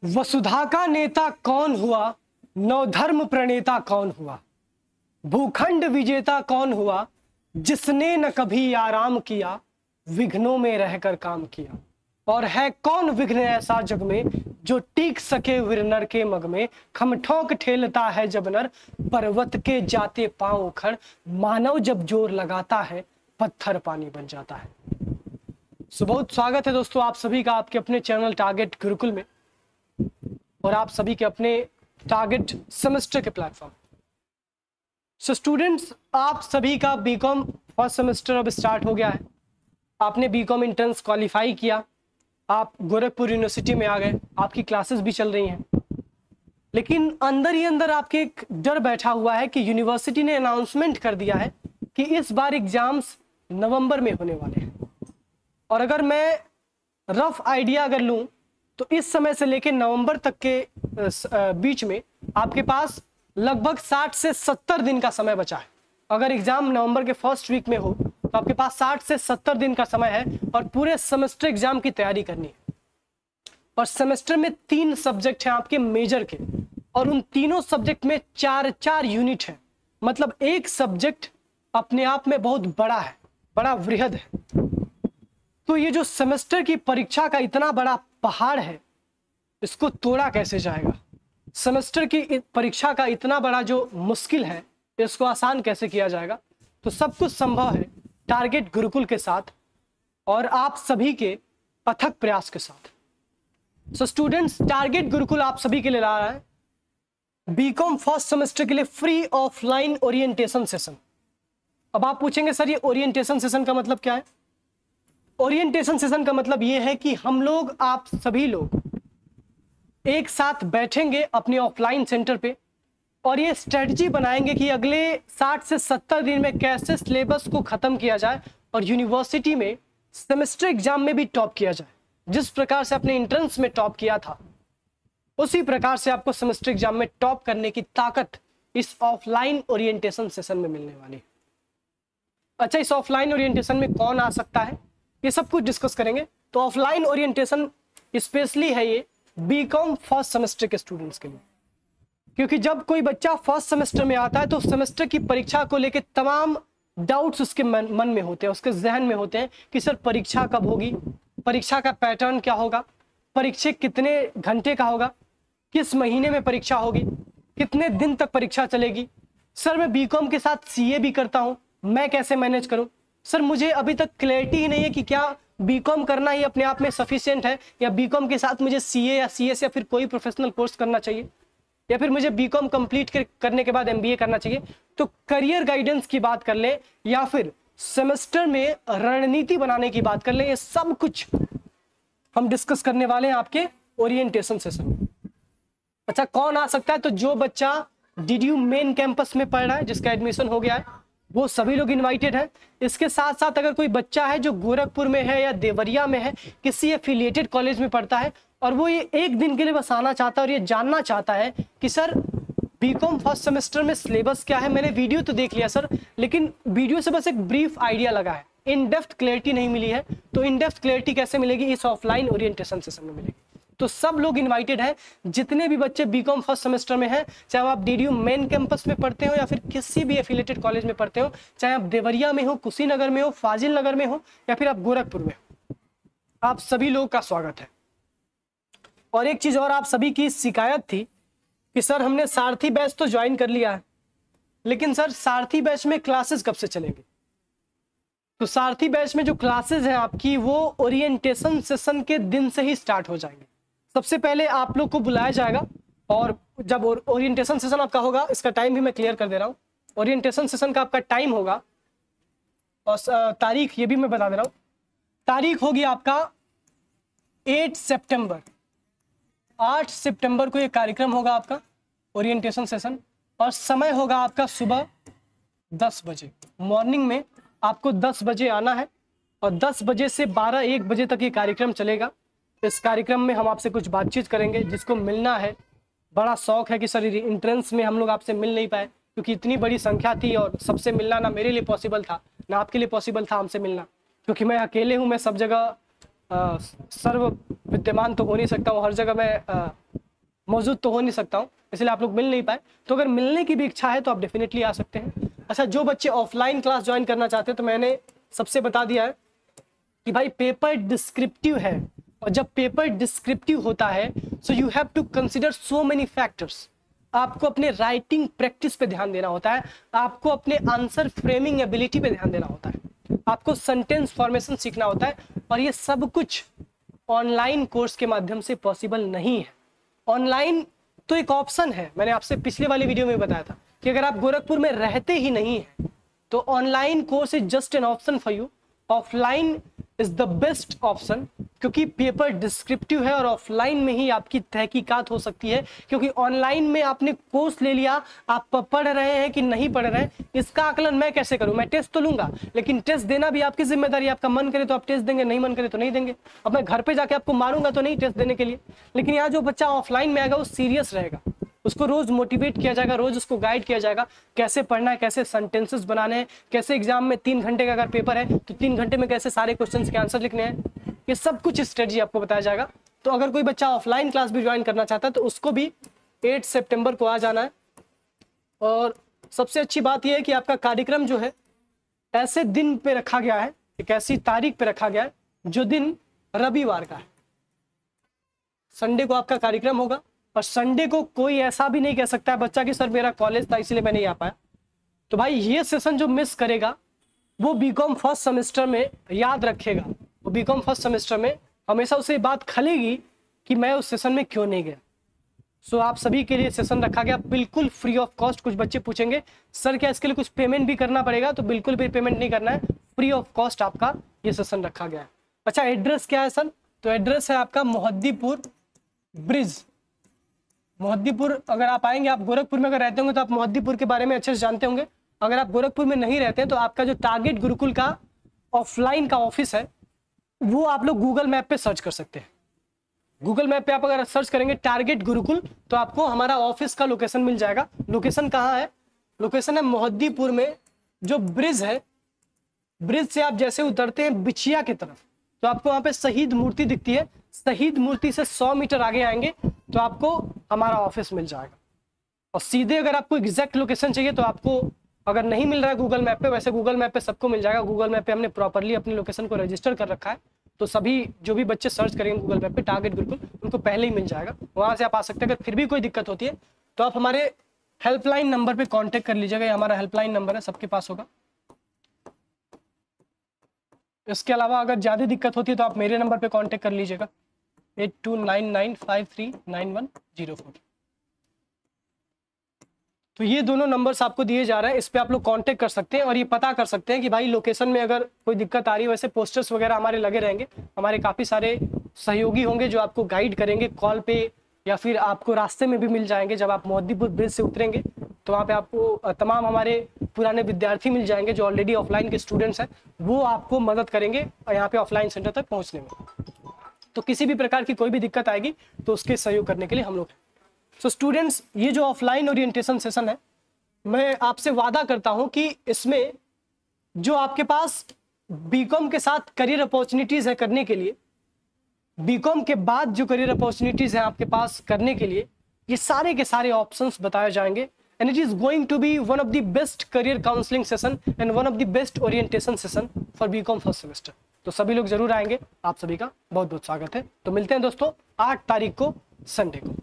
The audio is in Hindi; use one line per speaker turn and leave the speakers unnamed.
वसुधा का नेता कौन हुआ, नवधर्म प्रणेता कौन हुआ, भूखंड विजेता कौन हुआ, जिसने न कभी आराम किया, विघ्नों में रहकर काम किया। और है कौन विघ्न ऐसा जग में, जो टीक सके वीर नर के मग में। खमठोक ठेलता है जब नर, पर्वत के जाते पांव उखड़। मानव जब जोर लगाता है, पत्थर पानी बन जाता है। बहुत स्वागत है दोस्तों आप सभी का आपके अपने चैनल टारगेट गुरुकुल में, और आप सभी के अपने टारगेट सेमेस्टर के प्लेटफॉर्म। स्टूडेंट्स, आप सभी का बीकॉम फर्स्ट सेमेस्टर अब स्टार्ट हो गया है। आपने बीकॉम एंट्रेंस क्वालिफाई किया, आप गोरखपुर यूनिवर्सिटी में आ गए, आपकी क्लासेस भी चल रही हैं। लेकिन अंदर ही अंदर आपके एक डर बैठा हुआ है कि यूनिवर्सिटी ने अनाउंसमेंट कर दिया है कि इस बार एग्जाम्स नवंबर में होने वाले हैं। और अगर मैं रफ आइडिया अगर लूं तो इस समय से लेकर नवंबर तक के बीच में आपके पास लगभग 60 से 70 दिन का समय बचा है। अगर एग्जाम नवंबर के फर्स्ट वीक में हो तो आपके पास 60 से 70 दिन का समय है और पूरे सेमेस्टर एग्जाम की तैयारी करनी है। और सेमेस्टर में 3 सब्जेक्ट हैं आपके मेजर के, और उन तीनों सब्जेक्ट में 4 यूनिट है। मतलब एक सब्जेक्ट अपने आप में बहुत बड़ा है, बड़ा वृहद है। तो ये जो सेमेस्टर की परीक्षा का इतना बड़ा पहाड़ है, इसको तोड़ा कैसे जाएगा? सेमेस्टर की परीक्षा का इतना बड़ा जो मुश्किल है, इसको आसान कैसे किया जाएगा? तो सब कुछ संभव है टारगेट गुरुकुल के साथ और आप सभी के अथक प्रयास के साथ। स्टूडेंट्स, टारगेट गुरुकुल आप सभी के लिए ला रहा है बीकॉम फर्स्ट सेमेस्टर के लिए फ्री ऑफलाइन ओरिएंटेशन सेशन। अब आप पूछेंगे सर ये ओरिएंटेशन सेशन का मतलब क्या है? ओरिएंटेशन सेशन का मतलब ये है कि हम लोग, आप सभी लोग एक साथ बैठेंगे अपने ऑफलाइन सेंटर पे और ये स्ट्रेटजी बनाएंगे कि अगले 60 से 70 दिन में कैसे सिलेबस को खत्म किया जाए और यूनिवर्सिटी में सेमेस्टर एग्जाम में भी टॉप किया जाए। जिस प्रकार से आपने एंट्रेंस में टॉप किया था, उसी प्रकार से आपको सेमेस्टर एग्जाम में टॉप करने की ताकत इस ऑफलाइन ओरिएंटेशन सेशन में मिलने वाली है। अच्छा, इस ऑफलाइन ओरिएंटेशन में कौन आ सकता है, ये सब कुछ डिस्कस करेंगे। तो ऑफलाइन ओरिएंटेशन स्पेशली है ये बीकॉम फर्स्ट सेमेस्टर के स्टूडेंट्स के लिए, क्योंकि जब कोई बच्चा फर्स्ट सेमेस्टर में आता है तो सेमेस्टर की परीक्षा को लेकर तमाम डाउट्स उसके मन में होते हैं, उसके जहन में होते हैं कि सर परीक्षा कब होगी, परीक्षा का पैटर्न क्या होगा, परीक्षा कितने घंटे का होगा, किस महीने में परीक्षा होगी, कितने दिन तक परीक्षा चलेगी। सर मैं बीकॉम के साथ सीए भी करता हूँ, मैं कैसे मैनेज करूँ? सर मुझे अभी तक क्लैरिटी ही नहीं है कि क्या बीकॉम करना ही अपने आप में सफिशिएंट है, या बीकॉम के साथ मुझे सीए या सीएस या फिर कोई प्रोफेशनल कोर्स करना चाहिए, या फिर मुझे बीकॉम कंप्लीट करने के बाद एमबीए करना चाहिए। तो करियर गाइडेंस की बात कर ले या फिर सेमेस्टर में रणनीति बनाने की बात कर ले, ये सब कुछ हम डिस्कस करने वाले हैं आपके ओरिएंटेशन सेशन में। अच्छा, कौन आ सकता है? तो जो बच्चा डीडीयू मेन कैंपस में पढ़ रहा है, जिसका एडमिशन हो गया है, वो सभी लोग इनवाइटेड हैं। इसके साथ साथ अगर कोई बच्चा है जो गोरखपुर में है या देवरिया में है, किसी एफिलिएटेड कॉलेज में पढ़ता है, और वो ये एक दिन के लिए बस आना चाहता है और ये जानना चाहता है कि सर बीकॉम फर्स्ट सेमेस्टर में सिलेबस क्या है। मैंने वीडियो तो देख लिया सर, लेकिन वीडियो से बस एक ब्रीफ आइडिया लगा है, इन डेप्थ क्लैरिटी नहीं मिली है। तो इन डेप्थ क्लैरिटी कैसे मिलेगी? इस ऑफलाइन ओरिएंटेशन सेशन में मिलेगी। तो सब लोग इनवाइटेड हैं, जितने भी बच्चे बीकॉम फर्स्ट सेमेस्टर में हैं, चाहे आप डीडीयू मेन कैंपस में पढ़ते हो या फिर किसी भी एफिलिएटेड कॉलेज में पढ़ते हो, चाहे आप देवरिया में हो, कुशीनगर में हो, फाजिल नगर में हो, या फिर आप गोरखपुर में हो, आप सभी लोगों का स्वागत है। और एक चीज और, आप सभी की शिकायत थी कि सर हमने सारथी बैच तो ज्वाइन कर लिया है, लेकिन सर सारथी बैच में क्लासेस कब से चलेंगे? तो सारथी बैच में जो क्लासेस हैं आपकी, वो ओरिएंटेशन सेशन के दिन से ही स्टार्ट हो जाएंगे। सबसे पहले आप लोग को बुलाया जाएगा, और जब ओरिएंटेशन सेशन आपका होगा, इसका टाइम भी मैं क्लियर कर दे रहा हूँ। ओरिएंटेशन सेशन का आपका टाइम होगा, और तारीख ये भी मैं बता दे रहा हूँ। तारीख होगी आपका 8 सितंबर। 8 सितंबर को ये कार्यक्रम होगा आपका ओरिएंटेशन सेशन, और समय होगा आपका सुबह 10 बजे। मॉर्निंग में आपको 10 बजे आना है, और 10 बजे से 12-1 बजे तक ये कार्यक्रम चलेगा। इस कार्यक्रम में हम आपसे कुछ बातचीत करेंगे। जिसको मिलना है, बड़ा शौक है कि सर एंट्रेंस में हम लोग आपसे मिल नहीं पाए, क्योंकि इतनी बड़ी संख्या थी और सबसे मिलना ना मेरे लिए पॉसिबल था, ना आपके लिए पॉसिबल था हमसे मिलना, क्योंकि मैं अकेले हूँ। मैं सब जगह सर्व विद्यमान तो हो नहीं सकता हूँ, हर जगह मैं मौजूद तो हो नहीं सकता हूँ, इसलिए आप लोग मिल नहीं पाए। तो अगर मिलने की भी इच्छा है तो आप डेफिनेटली आ सकते हैं। अच्छा, जो बच्चे ऑफलाइन क्लास ज्वाइन करना चाहते हैं तो मैंने सबसे बता दिया है कि भाई पेपर डिस्क्रिप्टिव है, और जब पेपर डिस्क्रिप्टिव होता है so you have to consider so many factors. आपको अपने राइटिंग प्रैक्टिस पे ध्यान देना होता है, आपको अपने आंसर फ्रेमिंग एबिलिटी पे ध्यान देना होता है, आपको सेंटेंस फॉर्मेशन सीखना होता है, और ये सब कुछ ऑनलाइन कोर्स के माध्यम से पॉसिबल नहीं है। ऑनलाइन तो एक ऑप्शन है, मैंने आपसे पिछले वाली वीडियो में बताया था कि अगर आप गोरखपुर में रहते ही नहीं हैं तो online course is just an option for you. Offline is the best option, क्योंकि पेपर डिस्क्रिप्टिव है और ऑफलाइन में ही आपकी तहकीकात हो सकती है, क्योंकि ऑनलाइन में आपने कोर्स ले लिया, आप पढ़ रहे हैं कि नहीं पढ़ रहे हैं इसका आकलन मैं कैसे करूं? मैं टेस्ट तो लूंगा, लेकिन टेस्ट देना भी आपकी जिम्मेदारी। आपका मन करे तो आप टेस्ट देंगे, नहीं मन करे तो नहीं देंगे। अब मैं घर पे जाके आपको मारूंगा तो नहीं टेस्ट देने के लिए। लेकिन यहाँ जो बच्चा ऑफलाइन में आएगा वो सीरियस रहेगा, उसको रोज मोटिवेट किया जाएगा, रोज उसको गाइड किया जाएगा कैसे पढ़ना है, कैसे सेंटेंसेस बनाने हैं, कैसे एग्जाम में 3 घंटे का अगर पेपर है तो 3 घंटे में कैसे सारे क्वेश्चंस के आंसर लिखने हैं, ये सब कुछ स्ट्रेटजी आपको बताया जाएगा। तो अगर कोई बच्चा ऑफलाइन क्लास भी ज्वाइन करना चाहता है तो उसको भी 8 सितंबर को आ जाना है। और सबसे अच्छी बात यह है कि आपका कार्यक्रम जो है ऐसे दिन पे रखा गया है, एक ऐसी तारीख पे रखा गया है जो दिन रविवार का है। संडे को आपका कार्यक्रम होगा, और संडे को कोई ऐसा भी नहीं कह सकता है बच्चा कि सर मेरा कॉलेज था इसलिए मैं नहीं आ पाया। तो भाई ये सेशन जो मिस करेगा वो बीकॉम फर्स्ट सेमेस्टर में याद रखेगा, वो बीकॉम फर्स्ट सेमेस्टर में हमेशा उसे बात खलेगी कि मैं उस सेशन में क्यों नहीं गया। सो आप सभी के लिए सेशन रखा गया बिल्कुल फ्री ऑफ कॉस्ट। कुछ बच्चे पूछेंगे सर क्या इसके लिए कुछ पेमेंट भी करना पड़ेगा? तो बिल्कुल भी पेमेंट नहीं करना है, फ्री ऑफ कॉस्ट आपका ये सेशन रखा गया है। अच्छा, एड्रेस क्या है सर? तो एड्रेस है आपका मोहद्दीपुर ब्रिज। मोहद्दीपुर अगर आप आएंगे, आप गोरखपुर में अगर रहते होंगे तो आप मोहद्दीपुर के बारे में अच्छे से जानते होंगे। अगर आप गोरखपुर में नहीं रहते हैं तो आपका जो टारगेट गुरुकुल का ऑफलाइन का ऑफिस है वो आप लोग गूगल मैप पे सर्च कर सकते हैं। गूगल मैप पे आप अगर सर्च करेंगे टारगेट गुरुकुल तो आपको हमारा ऑफिस का लोकेशन मिल जाएगा। लोकेशन कहाँ है? लोकेशन है मोहद्दीपुर में, जो ब्रिज है, ब्रिज से आप जैसे उतरते हैं बिछिया की तरफ तो आपको वहां पे शहीद मूर्ति दिखती है। शहीद मूर्ति से 100 मीटर आगे आएंगे तो आपको हमारा ऑफिस मिल जाएगा। और सीधे अगर आपको एग्जैक्ट लोकेशन चाहिए तो आपको अगर नहीं मिल रहा है गूगल मैप पे, वैसे गूगल मैप पे सबको मिल जाएगा। गूगल मैप पे हमने प्रॉपर्ली अपनी लोकेशन को रजिस्टर कर रखा है, तो सभी जो भी बच्चे सर्च करेंगे गूगल मैप पे टारगेट गुरुकुल उनको पहले ही मिल जाएगा, वहां से आप आ सकते हैं। अगर फिर भी कोई दिक्कत होती है तो आप हमारे हेल्पलाइन नंबर पे कांटेक्ट कर लीजिएगा, ये हमारा हेल्पलाइन नंबर है, सबके पास होगा। इसके अलावा अगर ज़्यादा दिक्कत होती है तो आप मेरे नंबर पे कांटेक्ट कर लीजिएगा 8299539104। तो ये दोनों नंबर्स आपको दिए जा रहे हैं, इस पे आप लोग कांटेक्ट कर सकते हैं और ये पता कर सकते हैं कि भाई लोकेशन में अगर कोई दिक्कत आ रही है। वैसे पोस्टर्स वगैरह हमारे लगे रहेंगे, हमारे काफ़ी सारे सहयोगी होंगे जो आपको गाइड करेंगे कॉल पे या फिर आपको रास्ते में भी मिल जाएंगे। जब आप मोहद्दीपुर ब्रिज से उतरेंगे तो वहाँ पे आपको तमाम हमारे पुराने विद्यार्थी मिल जाएंगे जो ऑलरेडी ऑफलाइन के स्टूडेंट्स हैं, वो आपको मदद करेंगे यहाँ पे ऑफलाइन सेंटर तक पहुँचने में। तो किसी भी प्रकार की कोई भी दिक्कत आएगी तो उसके सहयोग करने के लिए हम लोग। सो स्टूडेंट्स, ये जो ऑफलाइन ओरिएंटेशन सेशन है, मैं आपसे वादा करता हूँ कि इसमें जो आपके पास बीकॉम के साथ करियर अपॉर्चुनिटीज़ है करने के लिए, बीकॉम के बाद जो करियर अपॉर्चुनिटीज़ हैं आपके पास करने के लिए, ये सारे के सारे ऑप्शंस बताए जाएंगे। And it is going to be one of the best career counselling session and one of the best orientation session for BCom first semester. तो सभी लोग जरूर आएंगे, आप सभी का बहुत बहुत स्वागत है। तो मिलते हैं दोस्तों 8 तारीख को संडे को।